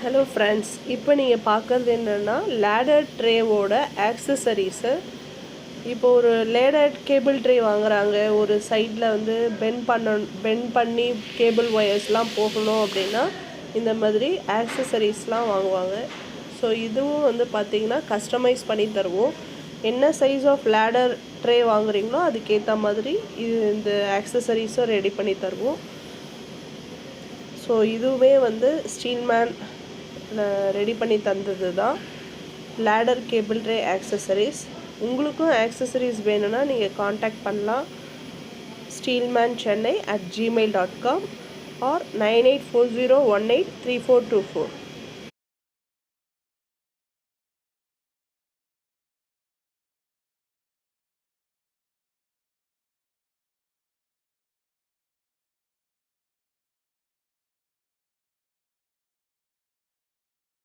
Hello friends, இப்போ நீங்கள் பார்க்குறது என்னென்னா லேடர் ட்ரேவோட ஆக்சசரிஸு. இப்போ ஒரு லேடர் கேபிள் ட்ரே வாங்குறாங்க, ஒரு சைடில் வந்து பெண்ட் பண்ணி கேபிள் ஒயர்ஸ்லாம் போகணும் அப்படின்னா இந்த மாதிரி ஆக்சசரிஸ்லாம் வாங்குவாங்க. ஸோ இதுவும் வந்து பார்த்திங்கன்னா கஸ்டமைஸ் பண்ணி தருவோம். என்ன சைஸ் ஆஃப் லேடர் ட்ரே வாங்குறீங்களோ அதுக்கேற்ற மாதிரி இந்த ஆக்சசரிஸும் ரெடி பண்ணி தருவோம். ஸோ இதுவுமே வந்து ஸ்டீல்மேன் ரெடி பண்ணி தந்தது தான் லேடர் கேபிள் ட்ரே ஆக்சசரிஸ். உங்களுக்கும் ஆக்சசரிஸ் வேணும்னா நீங்கள் காண்டாக்ட் பண்ணலாம் steelmanchennai@gmail.com or 9840183424.